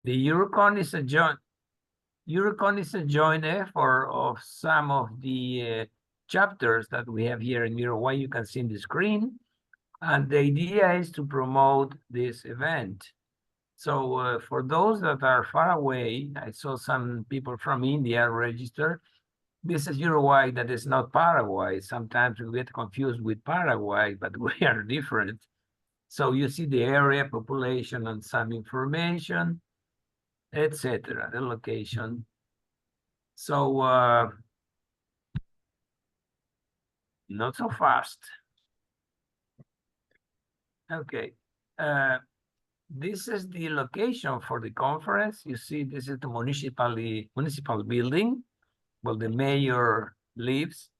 The URUCON is a joint effort of some of the chapters that we have here in Uruguay. You can see in the screen. And the idea is to promote this event. So for those that are far away, I saw some people from India register. This is Uruguay, that is not Paraguay. Sometimes we get confused with Paraguay, but we are different. So you see the area, population, and some information, etc., the location. So not so fast. Okay. This is the location for the conference. You see, this is the municipal building where the mayor lives,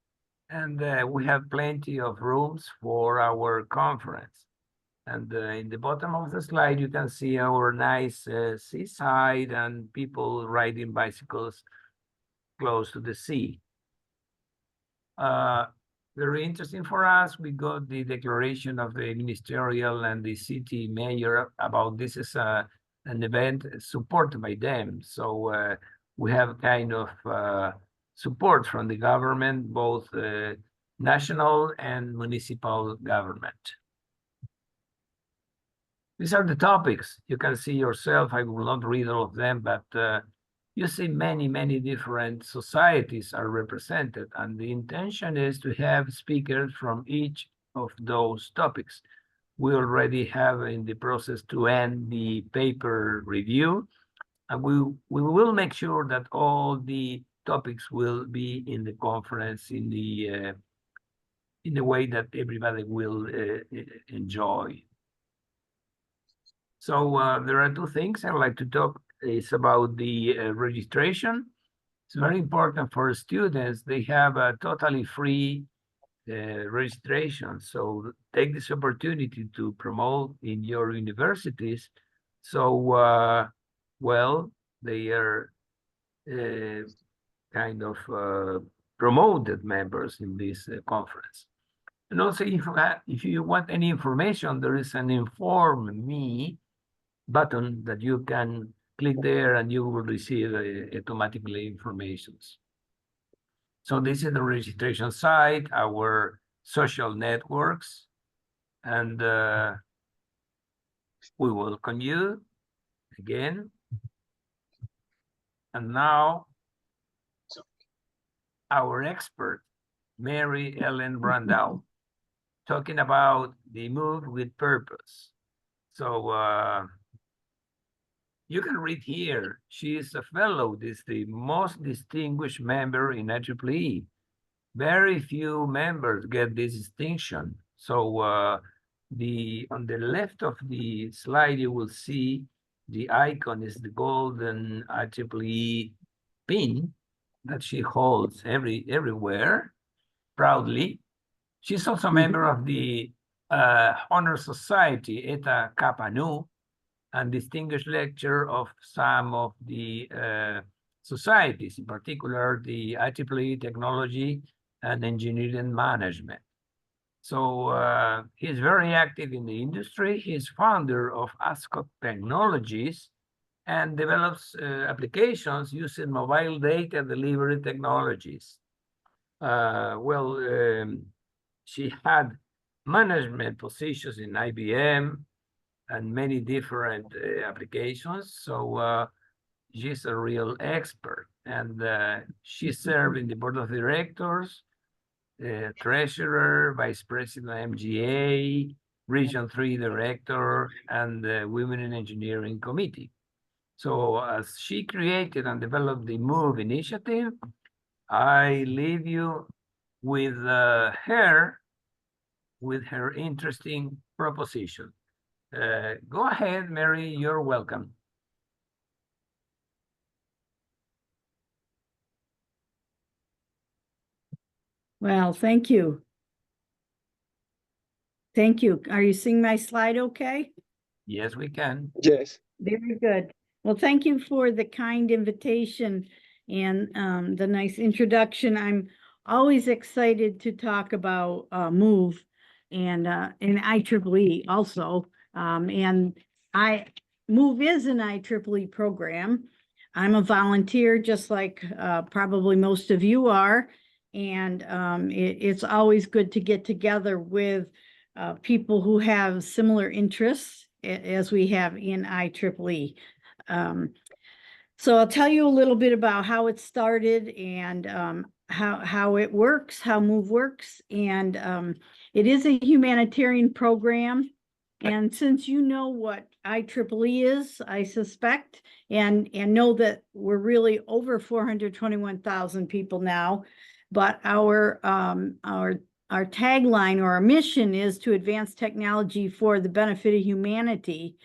and we have plenty of rooms for our conference. And in the bottom of the slide, you can see our nice seaside and people riding bicycles close to the sea. Very interesting for us. We got the declaration of the ministerial and the city mayor about this is an event supported by them. So we have kind of support from the government, both national and municipal government. These are the topics. You can see yourself. I will not read all of them, but you see many different societies are represented, and the intention is to have speakers from each of those topics. We already have in the process to end the paper review, and we will make sure that all the topics will be in the conference in the way that everybody will enjoy. So there are two things I would like to talk is about the registration. It's very important for students. They have a totally free registration. So take this opportunity to promote in your universities. So, well, they are kind of promoted members in this conference. And also, if you want any information, there is an Inform Me button that you can click there and you will receive automatically informations. So this is the registration site, our social networks, and we welcome you again. And now our expert, Mary Ellen Randall, talking about the Move with Purpose. So you can read here, she is a fellow. This is the most distinguished member in IEEE. Very few members get this distinction. So on the left of the slide, you will see the icon is the golden IEEE pin that she holds everywhere, proudly. She's also a member of the Honor Society, Eta Kappa Nu, and distinguished lecturer of some of the societies, in particular the IEEE Technology and Engineering Management. So he's very active in the industry. He's founder of Ascot Technologies and develops applications using mobile data delivery technologies. She had management positions in IBM and many different applications. So she's a real expert. And she served in the board of directors, treasurer, vice president MGA, Region 3 director, and the Women in Engineering Committee. So as she created and developed the MOVE initiative, I leave you with her interesting proposition. Go ahead, Mary, you're welcome. Well, thank you. Thank you. Are you seeing my slide okay? Yes, we can. Yes. Very good. Well, thank you for the kind invitation and the nice introduction. I'm always excited to talk about MOVE and IEEE also. And MOVE is an IEEE program. I'm a volunteer, just like probably most of you are. And it's always good to get together with people who have similar interests as we have in IEEE. So I'll tell you a little bit about how it started and how it works, how MOVE works. And it is a humanitarian program. And since you know what IEEE is, I suspect, and know that we're really over 421,000 people now, but our tagline or our mission is to advance technology for the benefit of humanity.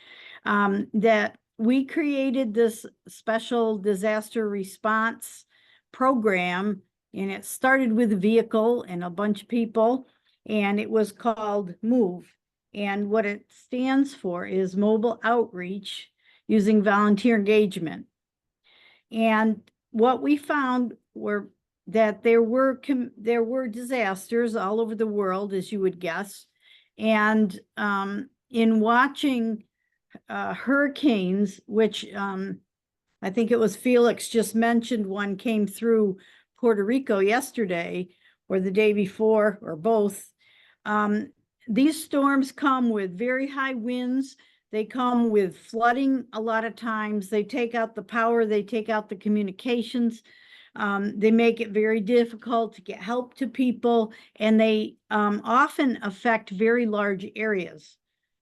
That we created this special disaster response program, and it started with a vehicle and a bunch of people, and it was called MOVE. And what it stands for is Mobile Outreach Using Volunteer Engagement. And what we found were that there were disasters all over the world, as you would guess. And in watching hurricanes, which I think it was Felix just mentioned, one came through Puerto Rico yesterday or the day before, or both. These storms come with very high winds. They come with flooding a lot of times. They take out the power, they take out the communications. They make it very difficult to get help to people, and they often affect very large areas.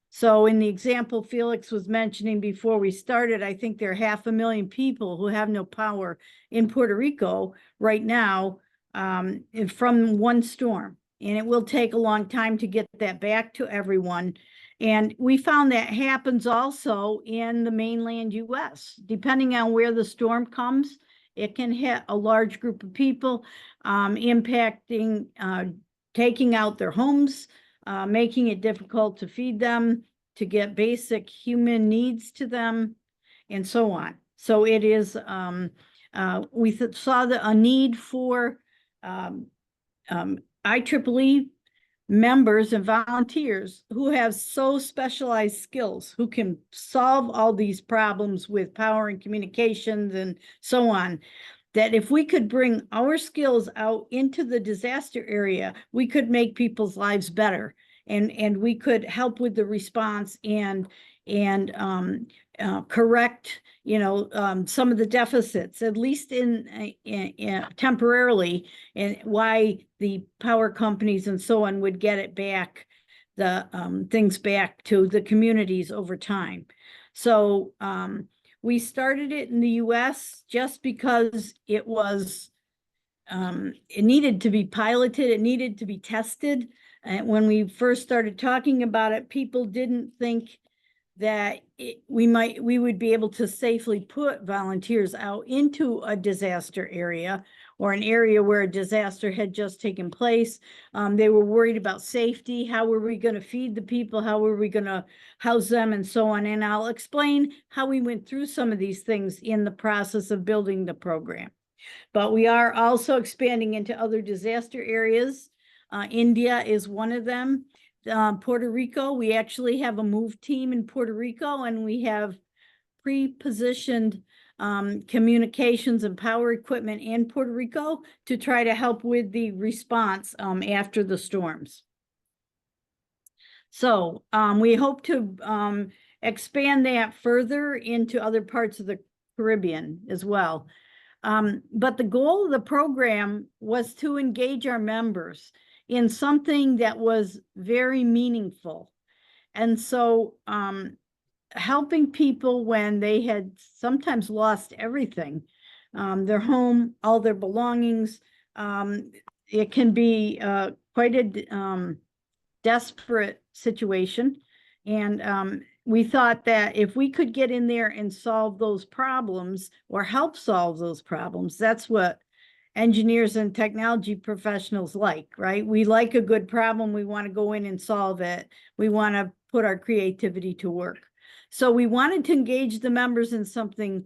So in the example Felix was mentioning before we started, I think there are 500,000 people who have no power in Puerto Rico right now from one storm. And it will take a long time to get that back to everyone. And we found that happens also in the mainland US. Depending on where the storm comes, it can hit a large group of people, impacting, taking out their homes, making it difficult to feed them, to get basic human needs to them, and so on. So it is, we saw a need for IEEE members and volunteers who have so specialized skills, who can solve all these problems with power and communications and so on, that if we could bring our skills out into the disaster area, we could make people's lives better, and we could help with the response and correct, some of the deficits, at least in temporarily, and why the power companies and so on would get it back, the things back to the communities over time. So we started it in the US just because it was, it needed to be piloted, it needed to be tested. And when we first started talking about it, people didn't think that we would be able to safely put volunteers out into a disaster area or an area where a disaster had just taken place. They were worried about safety. How were we going to feed the people? How were we going to house them, and so on? And I'll explain how we went through some of these things in the process of building the program. But we are also expanding into other disaster areas. India is one of them. Puerto Rico, we actually have a MOVE team in Puerto Rico, and we have pre-positioned communications and power equipment in Puerto Rico to try to help with the response after the storms. So we hope to expand that further into other parts of the Caribbean as well. But the goal of the program was to engage our members in something that was very meaningful. And so helping people when they had sometimes lost everything, their home, all their belongings, it can be quite a desperate situation. And we thought that if we could get in there and solve those problems or help solve those problems, that's what engineers and technology professionals like, right? We like a good problem. We want to go in and solve it. We want to put our creativity to work. So we wanted to engage the members in something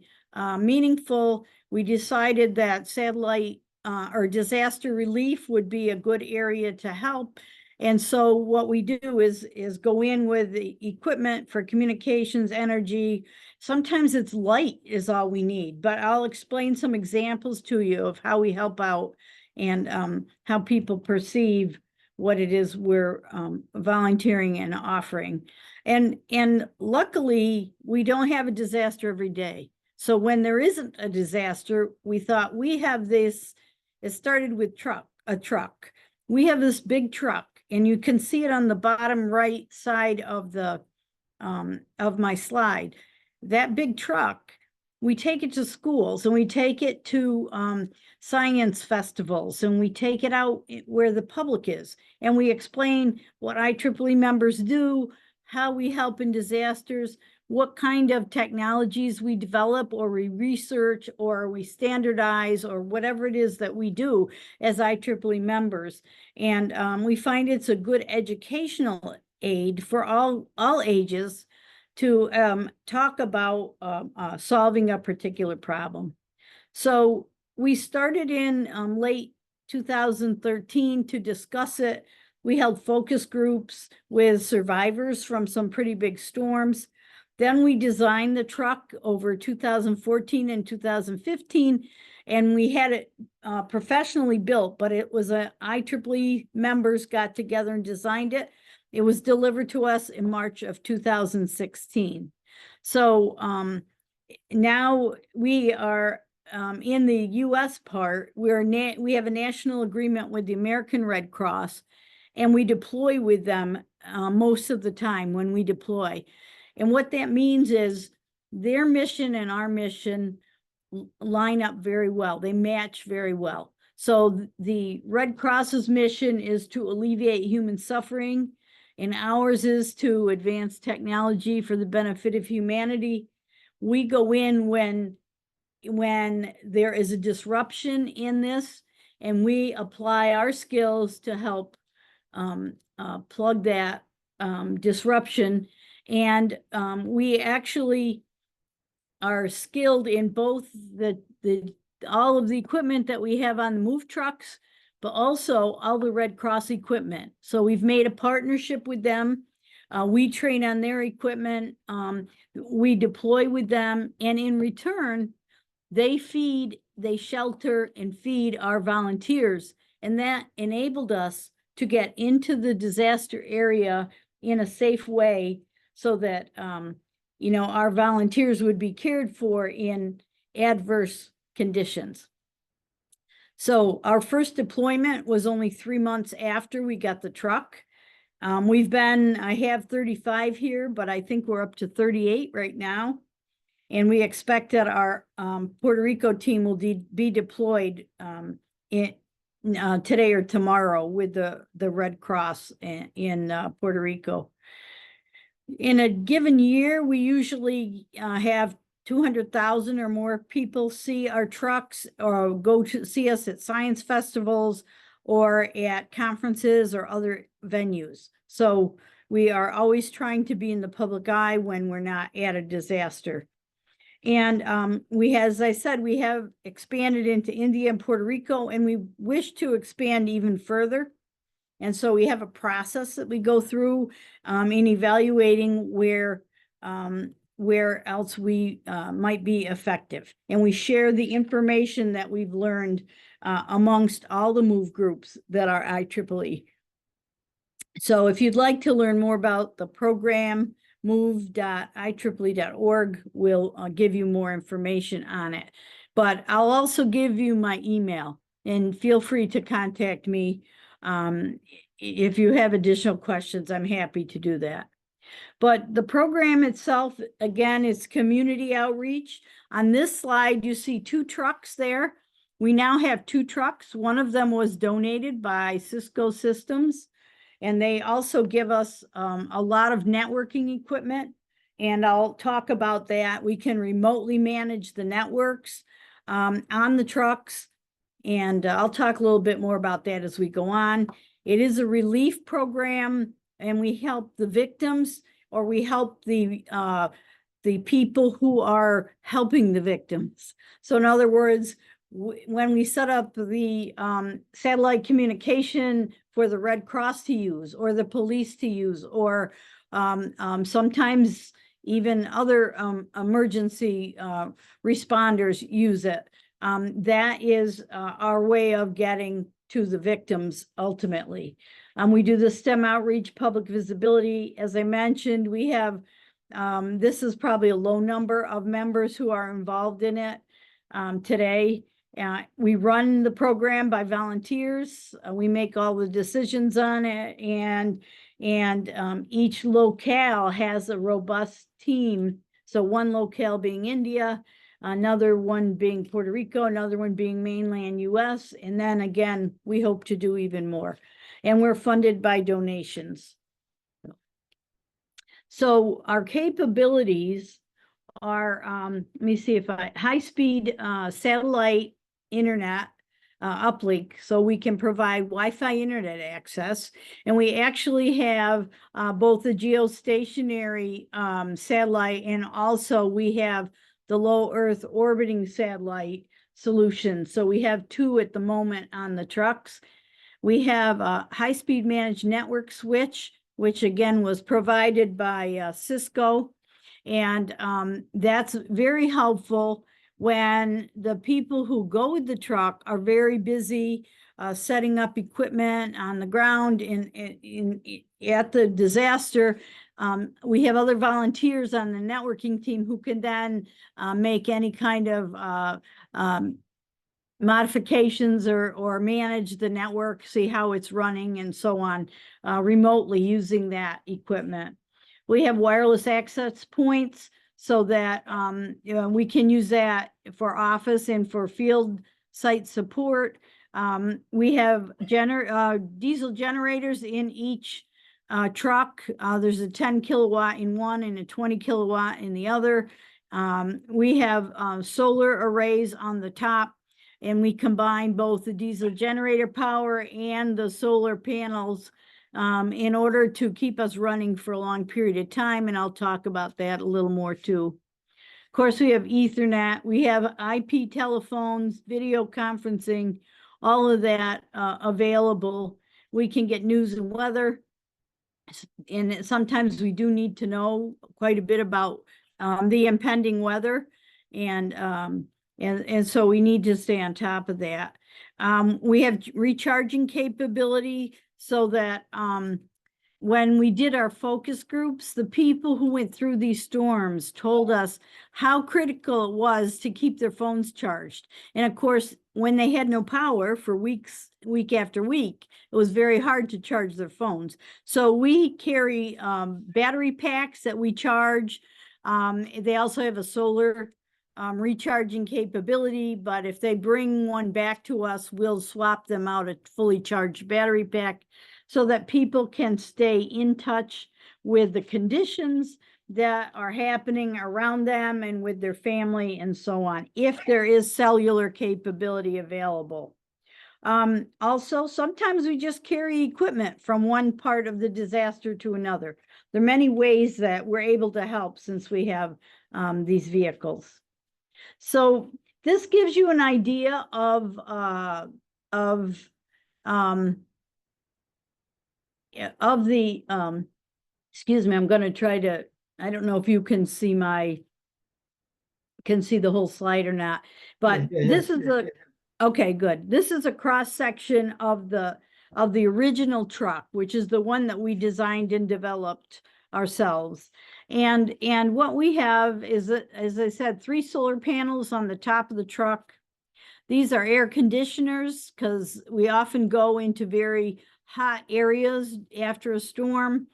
meaningful. We decided that satellite or disaster relief would be a good area to help. And so what we do is go in with the equipment for communications, energy, sometimes it's light is all we need, but I'll explain some examples to you of how we help out and how people perceive what it is we're volunteering and offering. And luckily, we don't have a disaster every day. So when there isn't a disaster, we thought we have this, it started with a truck. We have this big truck, and you can see it on the bottom right side of my slide. That big truck, we take it to schools, and we take it to science festivals, and we take it out where the public is, and we explain what IEEE members do, how we help in disasters, what kind of technologies we develop or we research or we standardize or whatever it is that we do as IEEE members. And we find it's a good educational aid for all ages to talk about solving a particular problem. So we started in late 2013 to discuss it. We held focus groups with survivors from some pretty big storms. Then we designed the truck over 2014 and 2015, and we had it professionally built, but it was IEEE members got together and designed it. It was delivered to us in March of 2016. So now we are in the US part, we have a national agreement with the American Red Cross, and we deploy with them most of the time when we deploy. And what that means is their mission and our mission line up very well. They match very well. So the Red Cross's mission is to alleviate human suffering, and ours is to advance technology for the benefit of humanity. We go in when there is a disruption in this, and we apply our skills to help plug that disruption. And we actually are skilled in both all of the equipment that we have on the move trucks, but also all the Red Cross equipment. So we've made a partnership with them. We train on their equipment. We deploy with them, and in return, they shelter and feed our volunteers. And that enabled us to get into the disaster area in a safe way, so that our volunteers would be cared for in adverse conditions. So our first deployment was only 3 months after we got the truck. I have 35 here, but I think we're up to 38 right now. And we expect that our Puerto Rico team will be deployed today or tomorrow with the Red Cross in Puerto Rico. In a given year, we usually have 200,000 or more people see our trucks or go to see us at science festivals or at conferences or other venues. So we are always trying to be in the public eye when we're not at a disaster. And as I said, we have expanded into India and Puerto Rico, and we wish to expand even further. And so we have a process that we go through in evaluating where else we might be effective. And we share the information that we've learned amongst all the MOVE groups that are IEEE. So if you'd like to learn more about the program, move.ieee.org will give you more information on it. But I'll also give you my email, and feel free to contact me if you have additional questions. I'm happy to do that. But the program itself, again, is community outreach. On this slide, you see 2 trucks there. We now have 2 trucks. One of them was donated by Cisco Systems, and they also give us a lot of networking equipment, and I'll talk about that. We can remotely manage the networks on the trucks, and I'll talk a little bit more about that as we go on. It is a relief program, and we help the victims, or we help the people who are helping the victims. So in other words, when we set up the satellite communication for the Red Cross to use, or the police to use, or sometimes even other emergency responders use it. That is our way of getting to the victims ultimately. We do the STEM outreach, public visibility. As I mentioned, we have, this is probably a low number of members who are involved in it today. We run the program by volunteers. We make all the decisions on it, and each locale has a robust team. So one locale being India, another one being Puerto Rico, another one being mainland US. And then again, we hope to do even more. And we're funded by donations. So our capabilities are, let me see if high-speed satellite internet uplink, so we can provide Wi-Fi internet access. And we actually have both the geostationary satellite, and also we have the low Earth orbiting satellite solution. So we have two at the moment on the trucks. We have a high-speed managed network switch, which again was provided by Cisco. And that's very helpful when the people who go with the truck are very busy setting up equipment on the ground at the disaster. We have other volunteers on the networking team who can then make any kind of modifications or manage the network, see how it's running and so on remotely using that equipment. We have wireless access points so that we can use that for office and for field site support. We have diesel generators in each truck. There's a 10 kilowatt in one and a 20 kilowatt in the other. We have solar arrays on the top, and we combine both the diesel generator power and the solar panels in order to keep us running for a long period of time. And I'll talk about that a little more too. Of course, we have Ethernet, we have IP telephones, video conferencing, all of that available. We can get news and weather. And sometimes we do need to know quite a bit about the impending weather. And so we need to stay on top of that. We have recharging capability so that when we did our focus groups, the people who went through these storms told us how critical it was to keep their phones charged. And of course, when they had no power for weeks, week after week, it was very hard to charge their phones. So we carry battery packs that we charge. They also have a solar recharging capability, but if they bring one back to us, we'll swap them out a fully charged battery pack so that people can stay in touch with the conditions that are happening around them and with their family and so on, if there is cellular capability available. Also, sometimes we just carry equipment from one part of the disaster to another. There are many ways that we're able to help since we have these vehicles. So this gives you an idea of the, excuse me, I'm going to try to, I don't know if you can see the whole slide or not, but this is okay, good. This is a cross section of the original truck, which is the one that we designed and developed ourselves. And what we have is, as I said, 3 solar panels on the top of the truck. These are air conditioners because we often go into very hot areas after a storm,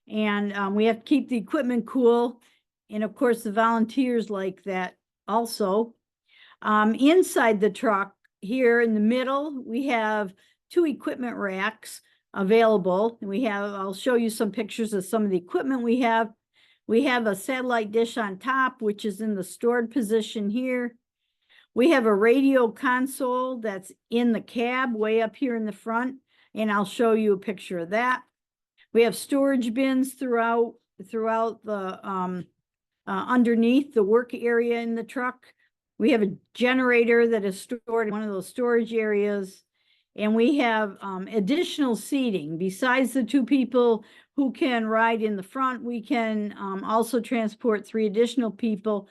and we have to keep the equipment cool. And of course, the volunteers like that also. Inside the truck here in the middle, we have 2 equipment racks available. And I'll show you some pictures of some of the equipment we have. We have a satellite dish on top, which is in the stored position here. We have a radio console that's in the cab way up here in the front, and I'll show you a picture of that. We have storage bins throughout the underneath the work area in the truck. We have a generator that is stored in one of those storage areas. And we have additional seating. Besides the 2 people who can ride in the front. We can also transport 3 additional people.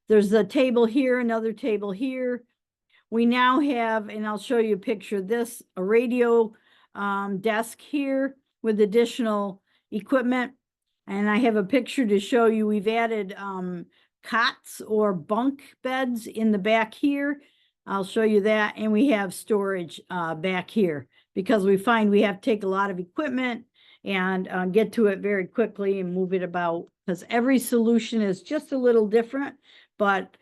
There's a table here, another table here. We now have, and I'll show you a picture of this, a radio desk here with additional equipment. And I have a picture to show you. We've added cots or bunk beds in the back here. I'll show you that. And we have storage back here because we find we have to take a lot of equipment and get to it very quickly and move it about, because every solution is just a little different, but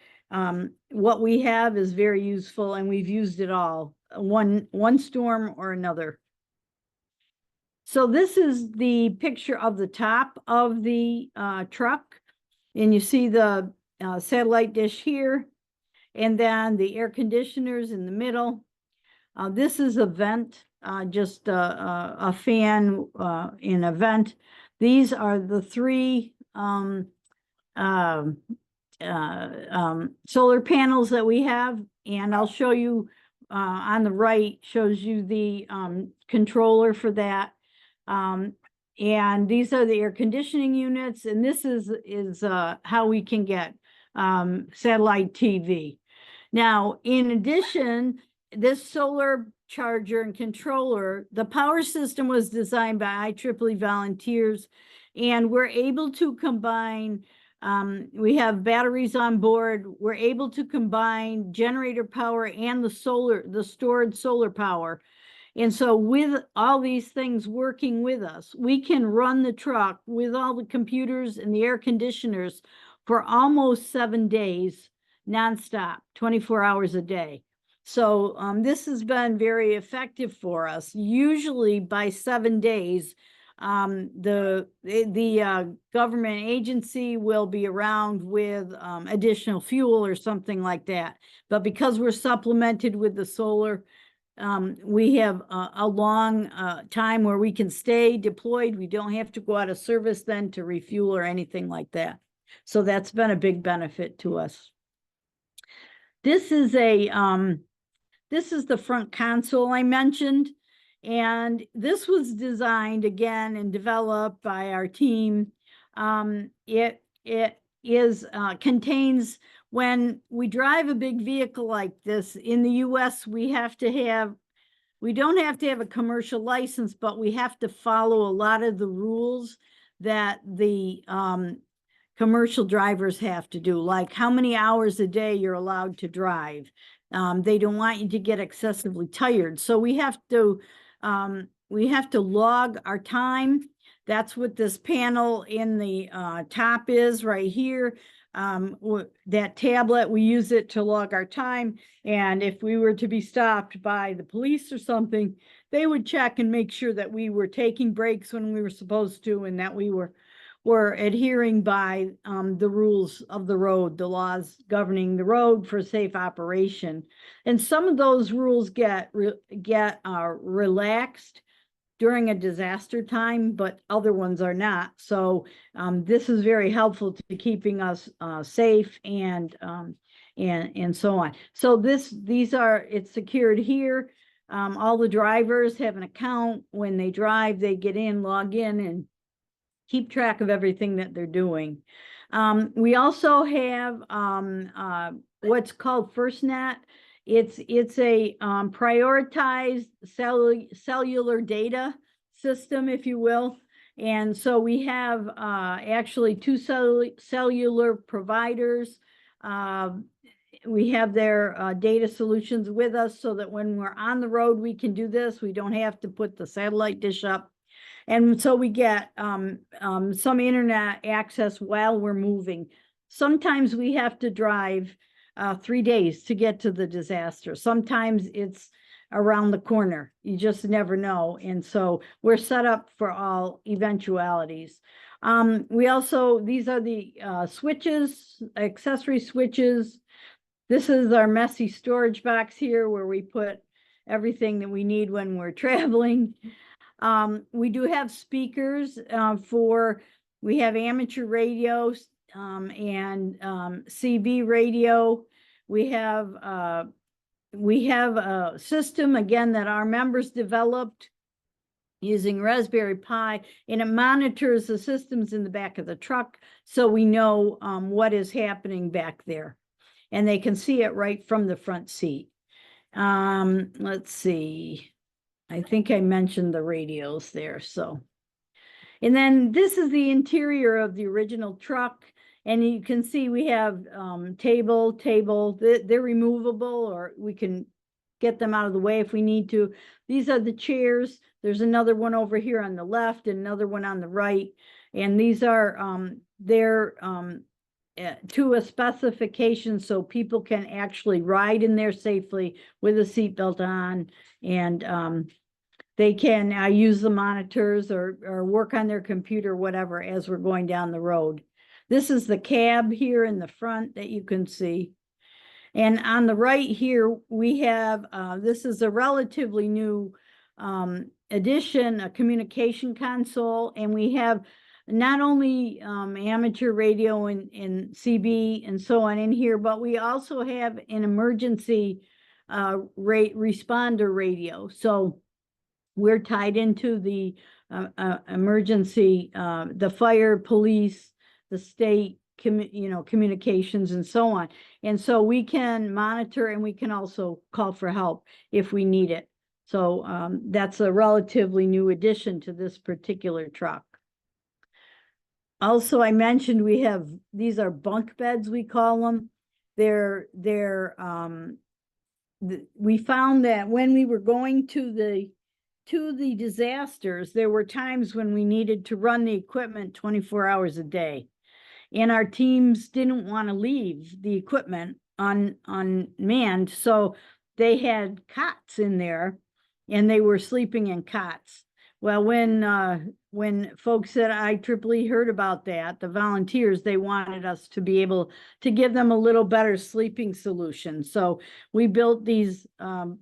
what we have is very useful, and we've used it all, one storm or another. So this is the picture of the top of the truck, and you see the satellite dish here, and then the air conditioners in the middle. This is a vent, just a fan in a vent. These are the 3 solar panels that we have, and I'll show you on the right, shows you the controller for that. And these are the air conditioning units, and this is how we can get satellite TV. Now, in addition, this solar charger and controller, the power system was designed by IEEE volunteers, and we're able to combine, we have batteries on board. We're able to combine generator power and the stored solar power. And so with all these things working with us, we can run the truck with all the computers and the air conditioners for almost 7 days, nonstop, 24 hours a day. So this has been very effective for us. Usually by 7 days, the government agency will be around with additional fuel or something like that. But because we're supplemented with the solar, we have a long time where we can stay deployed. We don't have to go out of service then to refuel or anything like that. So that's been a big benefit to us. This is the front console I mentioned, and this was designed again and developed by our team. It is contains, when we drive a big vehicle like this in the US, we don't have to have a commercial license, but we have to follow a lot of the rules that the commercial drivers have to do, like how many hours a day you're allowed to drive. They don't want you to get excessively tired. So we have to log our time. That's what this panel in the top is right here. That tablet, we use it to log our time. And if we were to be stopped by the police or something, they would check and make sure that we were taking breaks when we were supposed to, and that we were adhering by the rules of the road, the laws governing the road for safe operation. And some of those rules get relaxed during a disaster time, but other ones are not. So this is very helpful to keeping us safe and so on. So it's secured here. All the drivers have an account. When they drive, they get in, log in, and keep track of everything that they're doing. We also have what's called FirstNet. It's a prioritized cellular data system, if you will. And so we have actually 2 cellular providers. We have their data solutions with us so that when we're on the road, we can do this. We don't have to put the satellite dish up. And so we get some internet access while we're moving. Sometimes we have to drive 3 days to get to the disaster. Sometimes it's around the corner. You just never know. And so we're set up for all eventualities. These are the switches, accessory switches. This is our messy storage box here where we put everything that we need when we're traveling. We do have speakers we have amateur radios and CB radio. We have a system, again, that our members developed using Raspberry Pi, and it monitors the systems in the back of the truck, so we know what is happening back there. And they can see it right from the front seat. Let's see. I think I mentioned the radios there, so. And then this is the interior of the original truck. And you can see we have table, they're removable, or we can get them out of the way if we need to. These are the chairs. There's another one over here on the left and another one on the right. And these are, they're to a specification so people can actually ride in there safely with a seatbelt on, and they can use the monitors or work on their computer, whatever, as we're going down the road. This is the cab here in the front that you can see. And on the right here, we have, this is a relatively new addition, a communication console, and we have not only amateur radio and CB and so on in here, but we also have an emergency responder radio. So we're tied into the emergency, the fire, police, the state, communications and so on. And so we can monitor, and we can also call for help if we need it. So that's a relatively new addition to this particular truck. Also, I mentioned we have, these are bunk beds, we call them. We found that when we were going to the disasters, there were times when we needed to run the equipment 24 hours a day. And our teams didn't want to leave the equipment unmanned, so they had cots in there, and they were sleeping in cots. Well, when folks at IEEE heard about that, the volunteers, they wanted us to be able to give them a little better sleeping solution. So we built these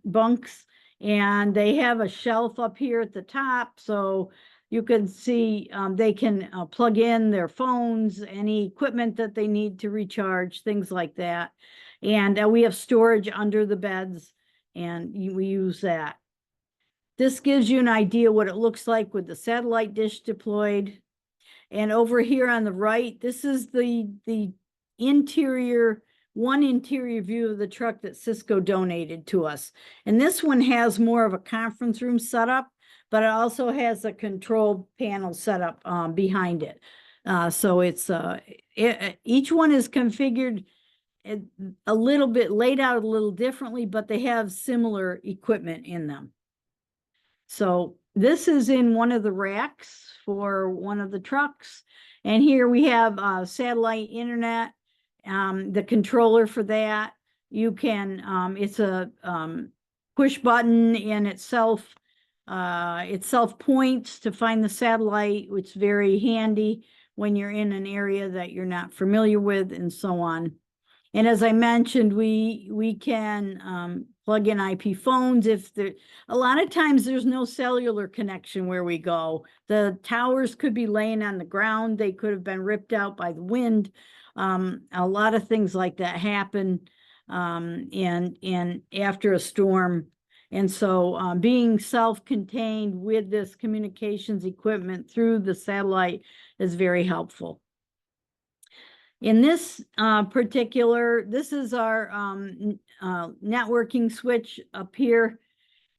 bunks, and they have a shelf up here at the top, so you can see they can plug in their phones, any equipment that they need to recharge, things like that. And we have storage under the beds, and we use that. This gives you an idea what it looks like with the satellite dish deployed. And over here on the right, this is the interior, one interior view of the truck that Cisco donated to us. And this one has more of a conference room setup, but it also has a control panel setup behind it. So it's each one is configured a little bit, laid out a little differently, but they have similar equipment in them. So this is in one of the racks for one of the trucks. And here we have satellite internet, the controller for that. You can, it's a push button, and itself points to find the satellite, which is very handy when you're in an area that you're not familiar with, and so on. And as I mentioned, we can plug in IP phones if there, a lot of times there's no cellular connection where we go. The towers could be laying on the ground. They could have been ripped out by the wind. A lot of things like that happen and after a storm. And so being self-contained with this communications equipment through the satellite is very helpful. In this particular, this is our networking switch up here.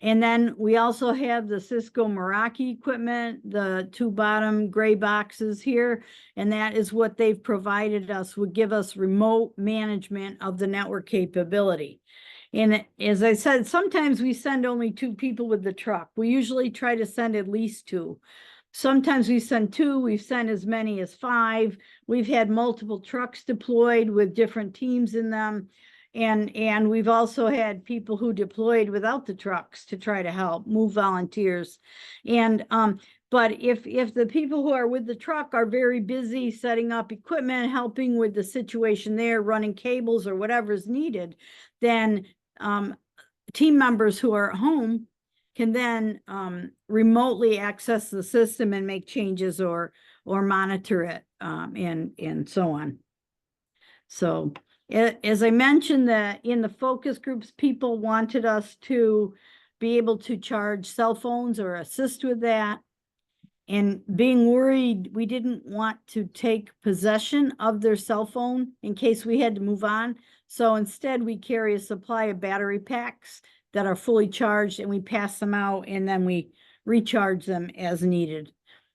And then we also have the Cisco Meraki equipment, the two bottom gray boxes here. And that is what they've provided us, would give us remote management of the network capability. And as I said, sometimes we send only 2 people with the truck. We usually try to send at least 2. Sometimes we send 2, we've sent as many as 5. We've had multiple trucks deployed with different teams in them. And we've also had people who deployed without the trucks to try to help move volunteers. And but if the people who are with the truck are very busy setting up equipment, helping with the situation there, running cables or whatever is needed, then team members who are at home can then remotely access the system and make changes or monitor it and so on. So as I mentioned, that in the focus groups, people wanted us to be able to charge cell phones or assist with that. And being worried, we didn't want to take possession of their cell phone in case we had to move on. So instead, we carry a supply of battery packs that are fully charged, and we pass them out, and then we recharge them as needed.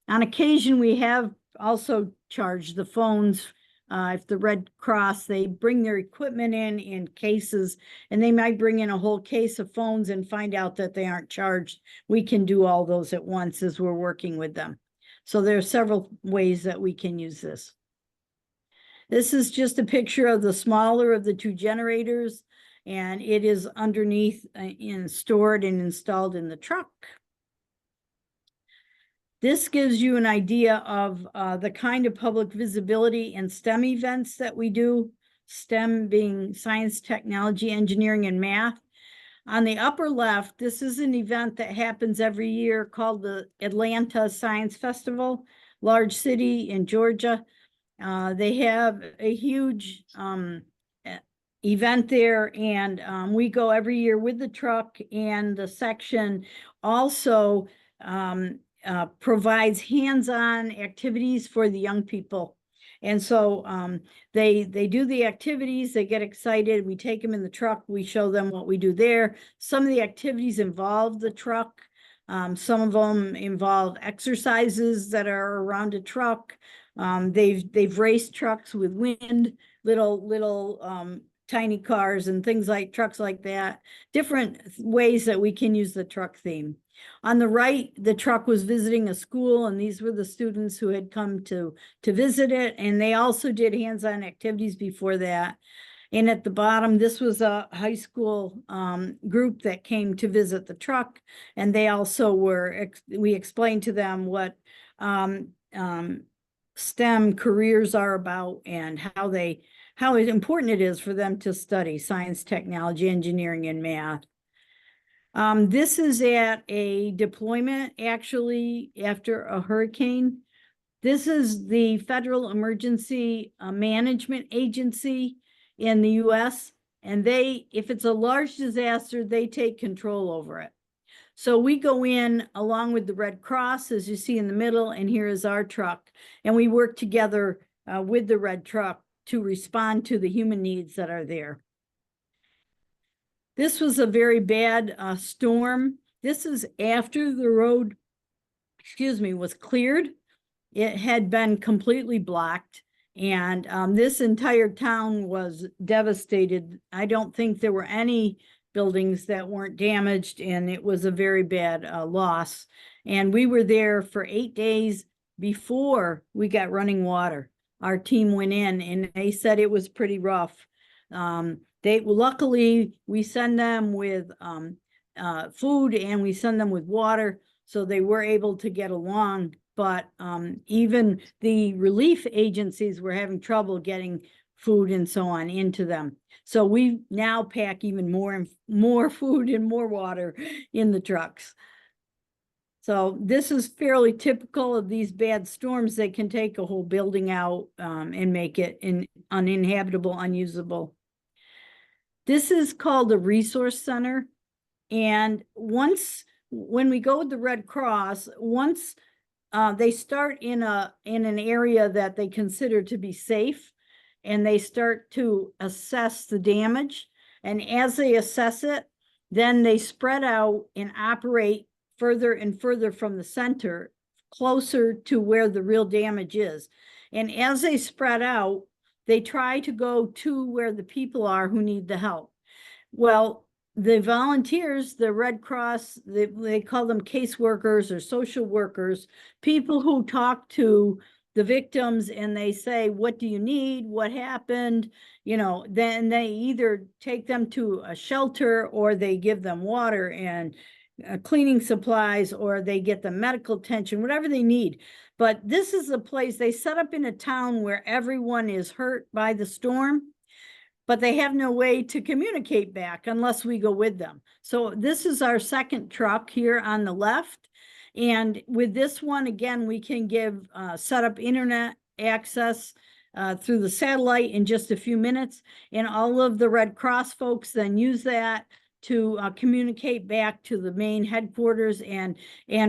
On occasion, we have also charged the phones. If the Red Cross, they bring their equipment in cases, and they might bring in a whole case of phones and find out that they aren't charged. We can do all those at once as we're working with them. So there are several ways that we can use this. This is just a picture of the smaller of the two generators, and it is underneath stored and installed in the truck. This gives you an idea of the kind of public visibility and STEM events that we do, STEM being science, technology, engineering, and math. On the upper left, this is an event that happens every year called the Atlanta Science Festival, large city in Georgia. They have a huge event there, and we go every year with the truck, and the section also provides hands-on activities for the young people. And so they do the activities, they get excited, we take them in the truck, we show them what we do there. Some of the activities involve the truck. Some of them involve exercises that are around a truck. They've raced trucks with wind, little tiny cars and things like trucks like that. Different ways that we can use the truck theme. On the right, the truck was visiting a school, and these were the students who had come to visit it, and they also did hands-on activities before that. And at the bottom, this was a high school group that came to visit the truck, and they also we explained to them what STEM careers are about, and how important it is for them to study science, technology, engineering, and math. This is at a deployment, actually, after a hurricane. This is the Federal Emergency Management Agency in the US, and if it's a large disaster, they take control over it. So we go in along with the Red Cross, as you see in the middle, and here is our truck, and we work together with the Red Truck to respond to the human needs that are there. This was a very bad storm. This is after the road, was cleared. It had been completely blocked, and this entire town was devastated. I don't think there were any buildings that weren't damaged, and it was a very bad loss. And we were there for 8 days before we got running water. Our team went in, and they said it was pretty rough. Luckily, we send them with food, and we send them with water, so they were able to get along. But even the relief agencies were having trouble getting food and so on into them. So we now pack even more food and more water in the trucks. So this is fairly typical of these bad storms. They can take a whole building out and make it uninhabitable, unusable. This is called a resource center. And when we go with the Red Cross, once they start in an area that they consider to be safe, and they start to assess the damage. And as they assess it, then they spread out and operate further and further from the center, closer to where the real damage is. And as they spread out, they try to go to where the people are who need the help. Well, the volunteers, the Red Cross, they call them caseworkers or social workers, people who talk to the victims, and they say, what do you need? What happened? Then they either take them to a shelter, or they give them water and cleaning supplies, or they get them medical attention, whatever they need. But this is a place they set up in a town where everyone is hurt by the storm, but they have no way to communicate back unless we go with them. So this is our second truck here on the left. And with this one, again, we can set up internet access through the satellite in just a few minutes. And all of the Red Cross folks then use that to communicate back to the main headquarters and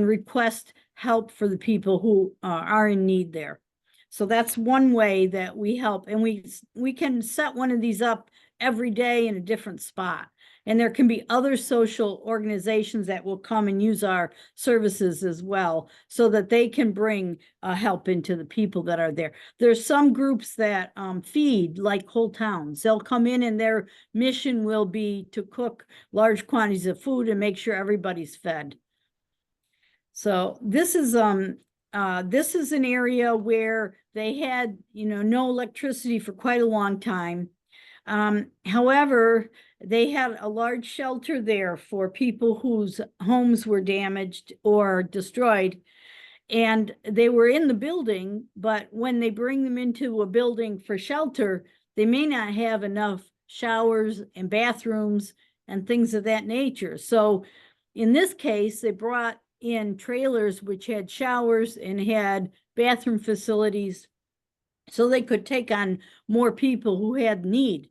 request help for the people who are in need there. So that's one way that we help, and we can set one of these up every day in a different spot. And there can be other social organizations that will come and use our services as well, so that they can bring help into the people that are there. There's some groups that feed, like whole towns. They'll come in and their mission will be to cook large quantities of food and make sure everybody's fed. So this is an area where they had, no electricity for quite a long time. However, they had a large shelter there for people whose homes were damaged or destroyed. And they were in the building, but when they bring them into a building for shelter, they may not have enough showers and bathrooms and things of that nature. So in this case, they brought in trailers which had showers and had bathroom facilities, so they could take on more people who had need.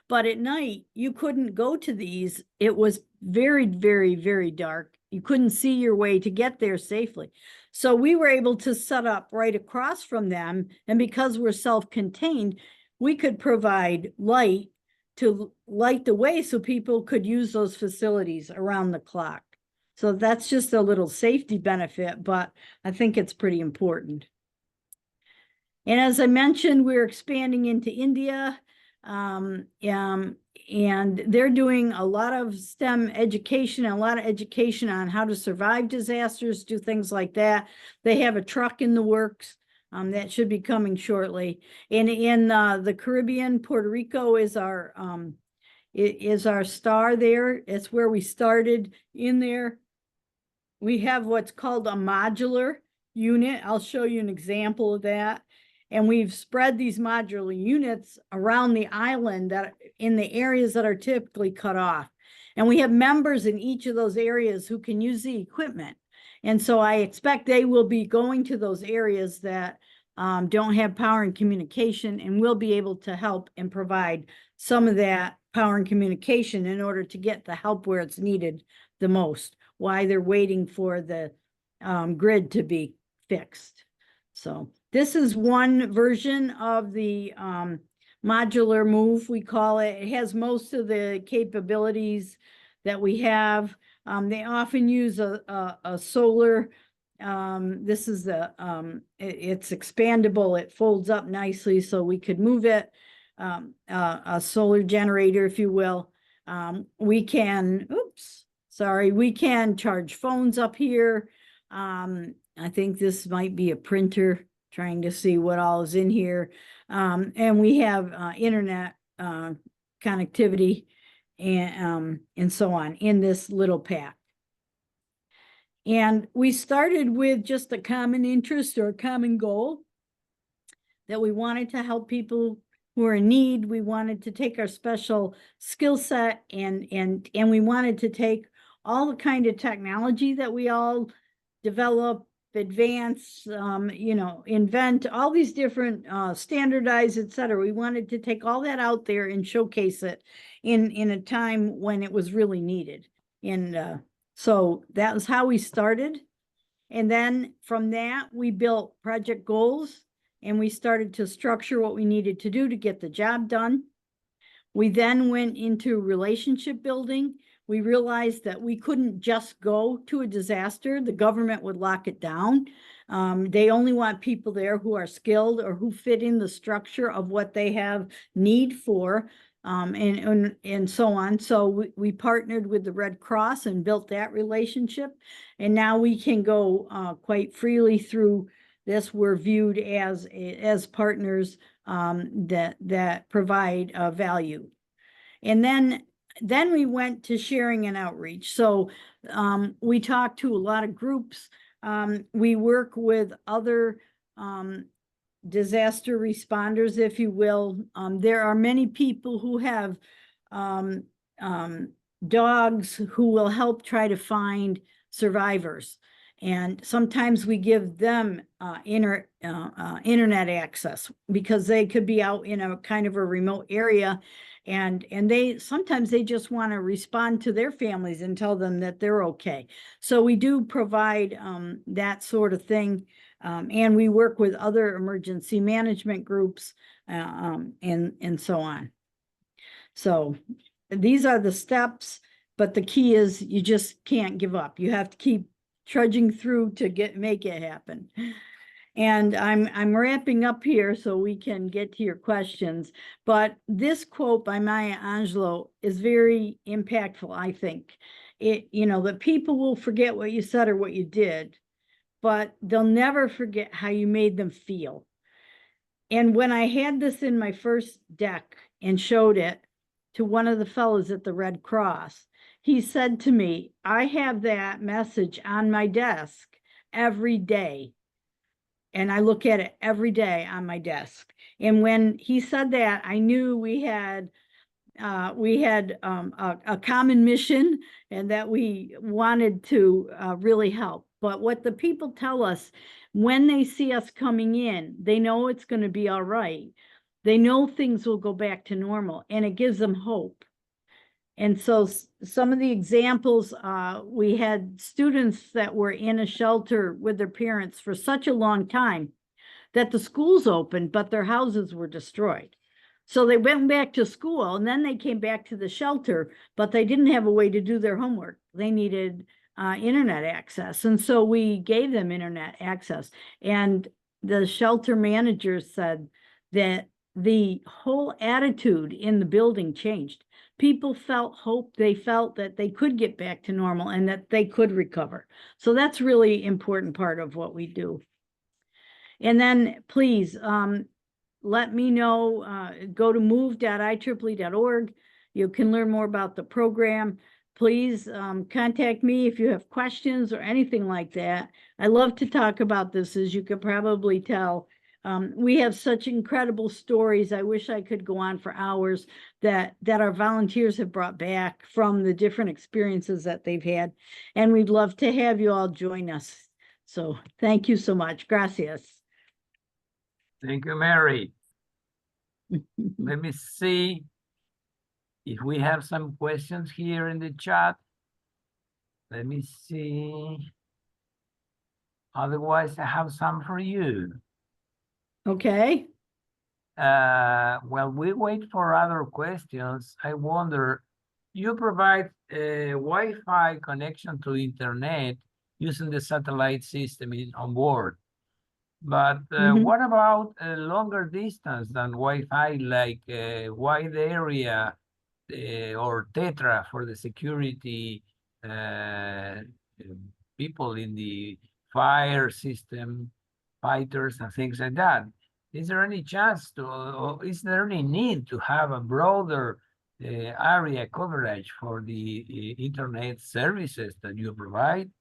But at night, you couldn't go to these. It was very, very, very dark. You couldn't see your way to get there safely. So we were able to set up right across from them. And because we're self-contained, we could provide light to light the way so people could use those facilities around the clock. So that's just a little safety benefit, but I think it's pretty important. And as I mentioned, we're expanding into India. And they're doing a lot of STEM education and a lot of education on how to survive disasters, do things like that. They have a truck in the works that should be coming shortly. And in the Caribbean, Puerto Rico is our star there. It's where we started in there. We have what's called a modular unit. I'll show you an example of that. And we've spread these modular units around the island that in the areas that are typically cut off. And we have members in each of those areas who can use the equipment. And so I expect they will be going to those areas that don't have power and communication, and we'll be able to help and provide some of that power and communication in order to get the help where it's needed the most, while they're waiting for the grid to be fixed. So this is one version of the modular move, we call it. It has most of the capabilities that we have. They often use a solar, this is it's expandable, it folds up nicely so we could move it, a solar generator, if you will. We can, we can charge phones up here. I think this might be a printer, trying to see what all is in here. And we have internet connectivity and so on in this little pack. And we started with just a common interest or a common goal that we wanted to help people who are in need. We wanted to take our special skill set and we wanted to take all the kind of technology that we all develop, advance, invent, all these different standardize, etc. We wanted to take all that out there and showcase it in a time when it was really needed. And so that was how we started. And then from that, we built project goals and we started to structure what we needed to do to get the job done. We then went into relationship building. We realized that we couldn't just go to a disaster. The government would lock it down. They only want people there who are skilled or who fit in the structure of what they have need for, and so on. So we partnered with the Red Cross and built that relationship. And now we can go quite freely through this. We're viewed as partners that provide value. And then we went to sharing and outreach. So we talked to a lot of groups. We work with other disaster responders, if you will. There are many people who have dogs who will help try to find survivors. And sometimes we give them internet access because they could be out in a kind of a remote area, and they sometimes they just want to respond to their families and tell them that they're okay. So we do provide that sort of thing, and we work with other emergency management groups and so on. So these are the steps, but the key is you just can't give up. You have to keep trudging through to make it happen. And I'm wrapping up here so we can get to your questions. But this quote by Maya Angelou is very impactful, I think. That people will forget what you said or what you did, but they'll never forget how you made them feel. And when I had this in my first deck and showed it to one of the fellows at the Red Cross, he said to me, I have that message on my desk every day. And I look at it every day on my desk. And when he said that, I knew we had a common mission and that we wanted to really help. But what the people tell us when they see us coming in, they know it's going to be all right. They know things will go back to normal, and it gives them hope. And so some of the examples, we had students that were in a shelter with their parents for such a long time that the schools opened, but their houses were destroyed. So they went back to school, and then they came back to the shelter, but they didn't have a way to do their homework. They needed internet access. And so we gave them internet access. And the shelter manager said that the whole attitude in the building changed. People felt hope. They felt that they could get back to normal and that they could recover. So that's really important part of what we do. And then please let me know, go to move.ieee.org. You can learn more about the program. Please contact me if you have questions or anything like that. I love to talk about this, as you could probably tell. We have such incredible stories. I wish I could go on for hours that our volunteers have brought back from the different experiences that they've had. And we'd love to have you all join us. So thank you so much. Gracias. Thank you, Mary. Let me see if we have some questions here in the chat. Let me see. Otherwise, I have some for you. Okay. While we wait for other questions, I wonder, you provide a Wi-Fi connection to internet using the satellite system on board. But what about a longer distance than Wi-Fi, like a wide area or Tetra for the security people in the fire system, fighters and things like that? Is there any chance to, or is there any need to have a broader area coverage for the internet services that you provide?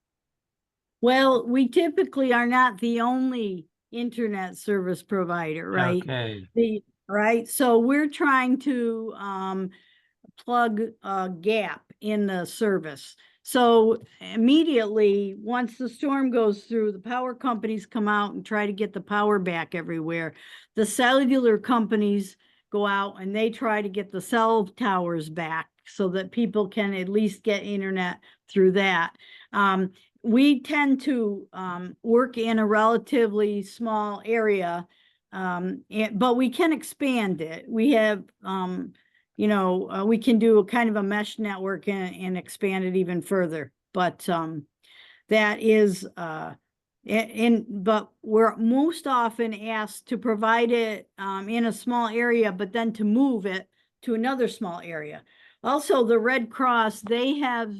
Well, we typically are not the only internet service provider, right? Okay. Right. So we're trying to plug a gap in the service. So immediately, once the storm goes through, the power companies come out and try to get the power back everywhere. The cellular companies go out and they try to get the cell towers back so that people can at least get internet through that. We tend to work in a relatively small area, but we can expand it. We have we can do a kind of a mesh network and expand it even further. But that is, but we're most often asked to provide it in a small area, but then to move it to another small area. Also, the Red Cross, they have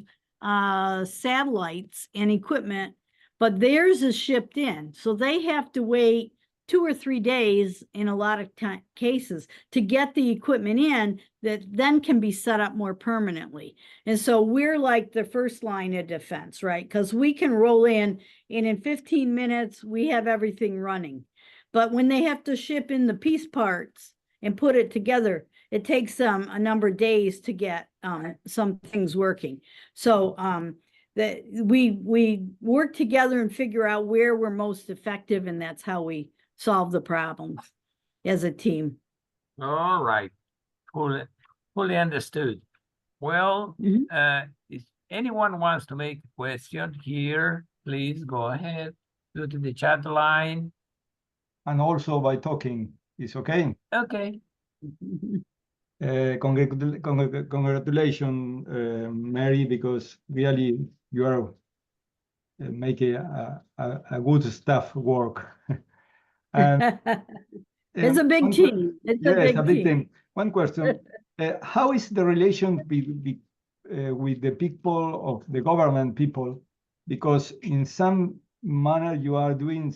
satellites and equipment, but theirs is shipped in. So they have to wait 2 or 3 days in a lot of cases to get the equipment in that then can be set up more permanently. And so we're like the first line of defense, right? Because we can roll in and in 15 minutes, we have everything running. But when they have to ship in the piece parts and put it together, it takes them a number of days to get some things working. So that we work together and figure out where we're most effective, and that's how we solve the problems as a team. All right, fully understood. Well, if anyone wants to make a question here, please go ahead, go to the chat line. And also by talking is okay. Okay. Congratulations, Mary, because really you are making a good staff work. And It's a big team. It's a big team. One question, how is the relation with the people of the government people? Because in some manner you are doing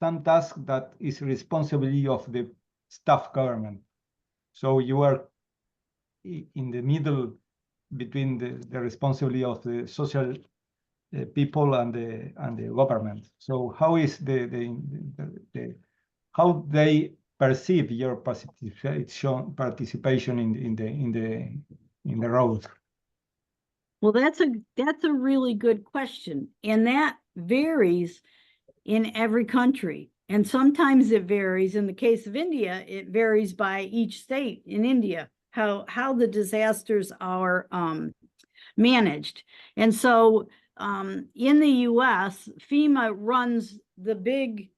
some task that is responsibility of the staff government. So you are in the middle between the responsibility of the social people and the government. So how is how they perceive your participation in the road? Well, that's a really good question, and that varies in every country. And sometimes it varies. In the case of India, it varies by each state in India, how the disasters are managed. And so in the US, FEMA runs the big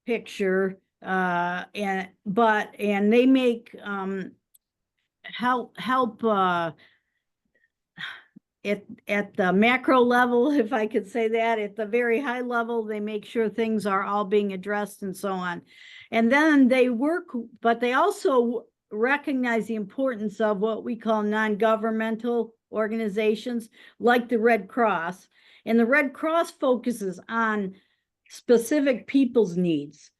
picture, and they make help at the macro level, if I could say that. At the very high level, they make sure things are all being addressed and so on. And then they work, but they also recognize the importance of what we call non-governmental organizations like the Red Cross. And the Red Cross focuses on specific people's needs.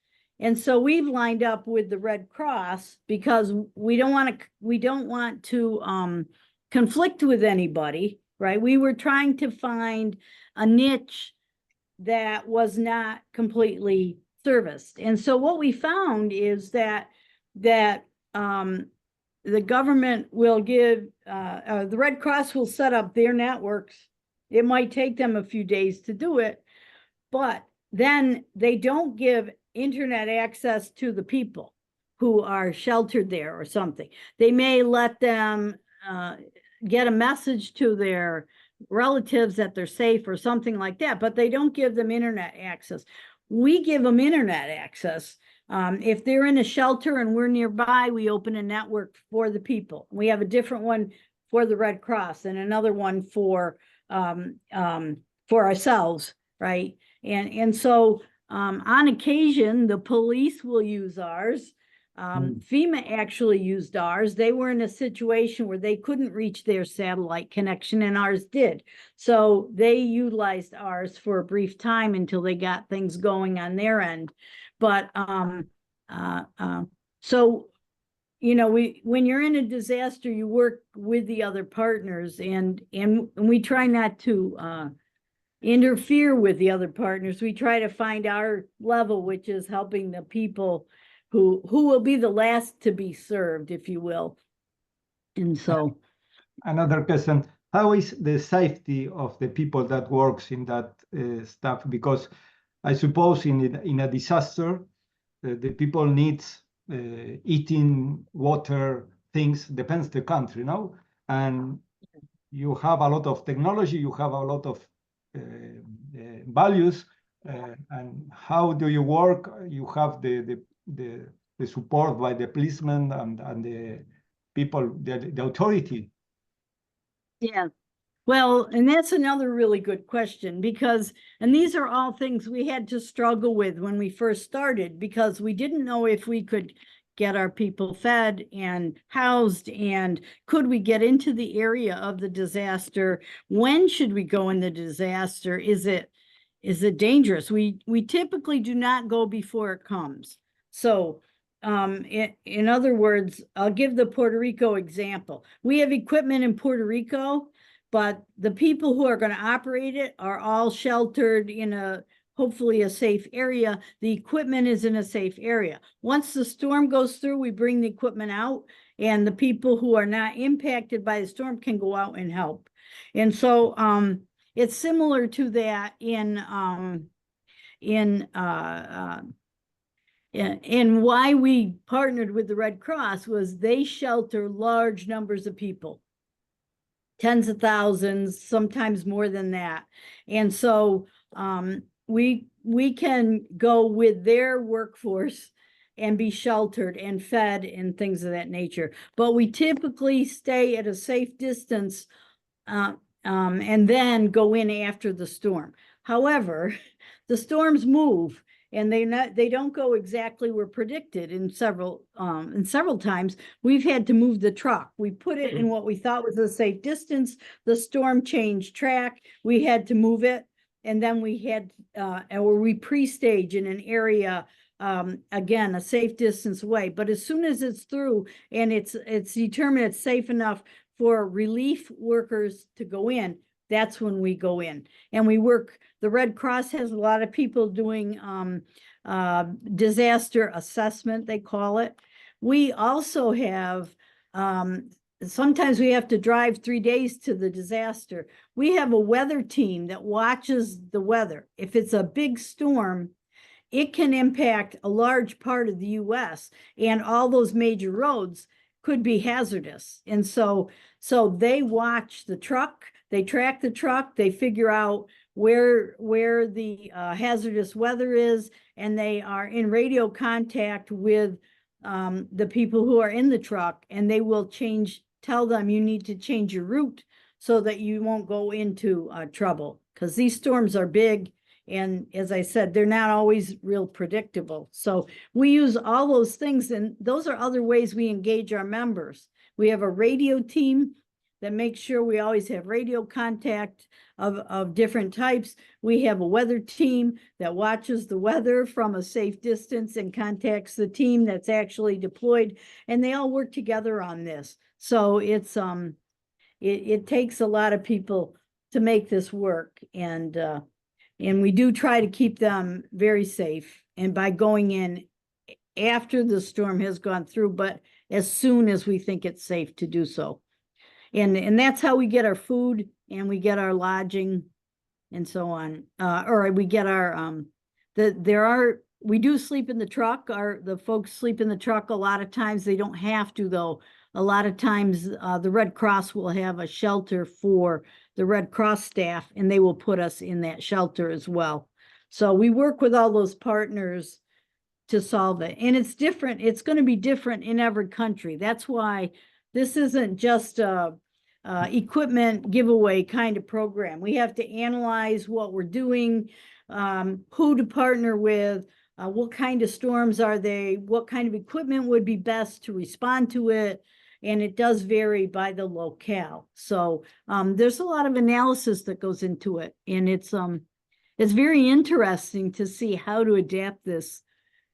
And so we've lined up with the Red Cross because we don't want to conflict with anybody, right? We were trying to find a niche that was not completely serviced. And so what we found is that the government will give, the Red Cross will set up their networks. It might take them a few days to do it, but then they don't give internet access to the people who are sheltered there or something. They may let them get a message to their relatives that they're safe or something like that, but they don't give them internet access. We give them internet access. If they're in a shelter and we're nearby, we open a network for the people. We have a different one for the Red Cross and another one for ourselves, right? And so on occasion, the police will use ours. FEMA actually used ours. They were in a situation where they couldn't reach their satellite connection and ours did. So they utilized ours for a brief time until they got things going on their end. But so, you know, when you're in a disaster, you work with the other partners, and we try not to interfere with the other partners. We try to find our level, which is helping the people who will be the last to be served, if you will. And so another question, how is the safety of the people that works in that stuff? Because I suppose in a disaster, the people needs eating, water, things, depends the country, no? And you have a lot of technology, you have a lot of values, and how do you work? You have the support by the policemen and the people, the authority. yeah. Well, and that's another really good question, because, and these are all things we had to struggle with when we first started, because we didn't know if we could get our people fed and housed, and could we get into the area of the disaster? When should we go in the disaster? Is it dangerous? We typically do not go before it comes. So in other words, I'll give the Puerto Rico example. We have equipment in Puerto Rico, but the people who are going to operate it are all sheltered in hopefully a safe area. The equipment is in a safe area. Once the storm goes through, we bring the equipment out, and the people who are not impacted by the storm can go out and help. And so it's similar to that in why we partnered with the Red Cross was they shelter large numbers of people, tens of thousands, sometimes more than that. And so we can go with their workforce and be sheltered and fed and things of that nature. But we typically stay at a safe distance and then go in after the storm. However, the storms move and they don't go exactly where predicted in several times. We've had to move the truck. We put it in what we thought was a safe distance. The storm changed track. We had to move it. And then we had, or we pre-stage in an area, again, a safe distance away. But as soon as it's through and it's determined it's safe enough for relief workers to go in, that's when we go in. And we work, the Red Cross has a lot of people doing disaster assessment, they call it. We also have, sometimes we have to drive 3 days to the disaster. We have a weather team that watches the weather. If it's a big storm, it can impact a large part of the US, and all those major roads could be hazardous. And so they watch the truck, they track the truck, they figure out where the hazardous weather is, and they are in radio contact with the people who are in the truck, and they will tell them you need to change your route so that you won't go into trouble, because these storms are big. And as I said, they're not always real predictable. So we use all those things, and those are other ways we engage our members. We have a radio team that makes sure we always have radio contact of different types. We have a weather team that watches the weather from a safe distance and contacts the team that's actually deployed, and they all work together on this. So it's it takes a lot of people to make this work, and we do try to keep them very safe, and by going in after the storm has gone through, but as soon as we think it's safe to do so. And that's how we get our food, and we get our lodging and so on. Or we get our we do sleep in the truck. The folks sleep in the truck. A lot of times they don't have to, though. A lot of times the Red Cross will have a shelter for the Red Cross staff, and they will put us in that shelter as well. So we work with all those partners to solve it. And it's different. It's going to be different in every country. That's why this isn't just a equipment giveaway kind of program. We have to analyze what we're doing, who to partner with, what kind of storms are they, what kind of equipment would be best to respond to it. And it does vary by the locale. So there's a lot of analysis that goes into it. And it's very interesting to see how to adapt this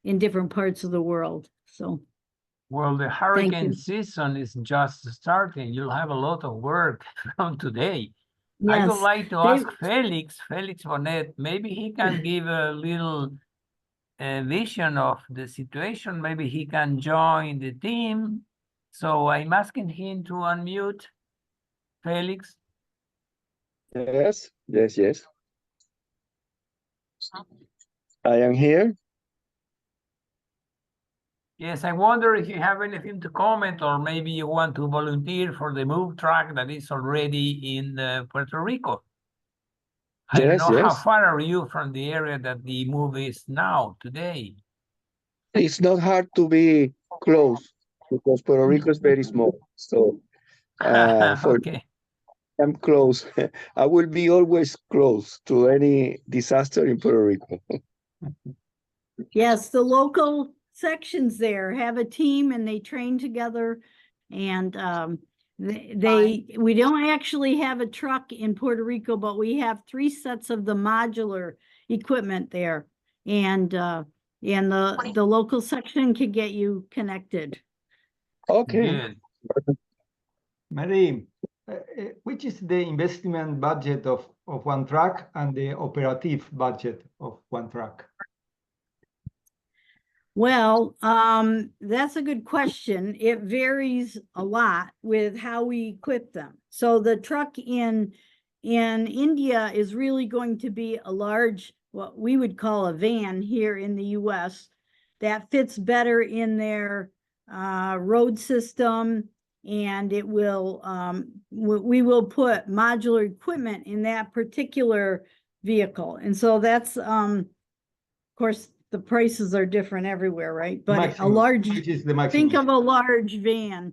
in different parts of the world. So. Well, the hurricane season is just starting. You'll have a lot of work from today. Yes, I would like to ask Felix Bonet, maybe he can give a little vision of the situation. Maybe he can join the team. So I'm asking him to unmute. Felix? Yes. I am here. Yes, I wonder if you have anything to comment, or maybe you want to volunteer for the move track that is already in Puerto Rico. I don't know how far are you from the area that the move is now, today? It's not hard to be close because Puerto Rico is very small. So okay. I'm close. I will be always close to any disaster in Puerto Rico. Yes, the local sections there have a team, and they train together, and we don't actually have a truck in Puerto Rico, but we have 3 sets of the modular equipment there, and the local section can get you connected. Okay. Mary, which is the investment budget of one truck and the operative budget of one truck? Well, that's a good question. It varies a lot with how we equip them. So the truck in in India is really going to be a large, what we would call a van here in the US that fits better in their road system, and it will, we will put modular equipment in that particular vehicle. And so that's, of course, the prices are different everywhere, right? But a Maximum, large, which is the maximum? think of a large van.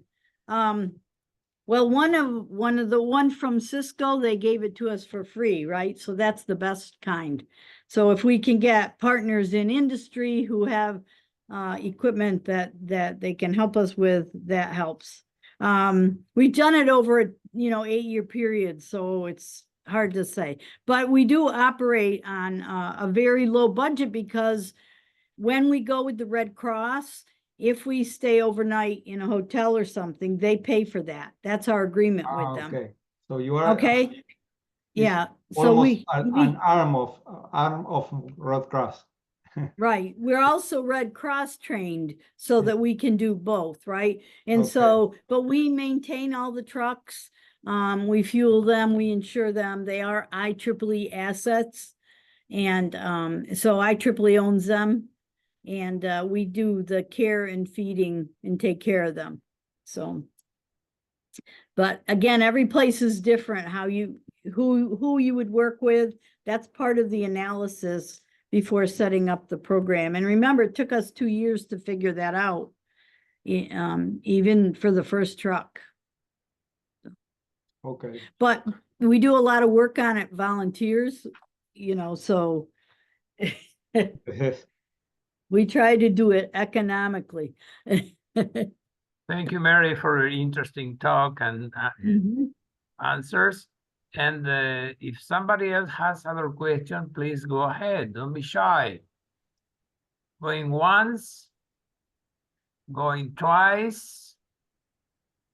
Well, one of the one from Cisco, they gave it to us for free, right? So that's the best kind. So if we can get partners in industry who have equipment that they can help us with, that helps. We've done it over a 8-year period, so it's hard to say. But we do operate on a very low budget, because when we go with the Red Cross, if we stay overnight in a hotel or something, they pay for that. That's our agreement with them. Okay, so you are Okay. Yeah. So almost we an arm of Red Cross. right. We're also Red Cross trained so that we can do both, right? And Okay. so, but we maintain all the trucks. We fuel them, we insure them. They are IEEE assets. And so IEEE owns them. And we do the care and feeding and take care of them. So, but again, every place is different, how who you would work with. That's part of the analysis before setting up the program. And remember, it took us 2 years to figure that out, even for the first truck. Okay. But we do a lot of work on it, volunteers, so we try to do it economically. Thank you, Mary, for your interesting talk and answers. And if somebody else has other questions, please go ahead. Don't be shy. Going once, going twice.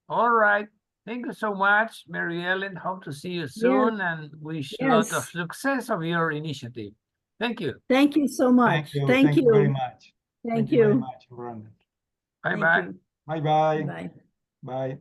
All right. Thank you so much, Mary Ellen. Hope to see you soon, and wish a lot of Yes. success of your initiative. Thank you. Thank you so much. Thank you very much. Thank you very you. much, Randall. Bye-bye. you. Bye-bye. Bye. Bye.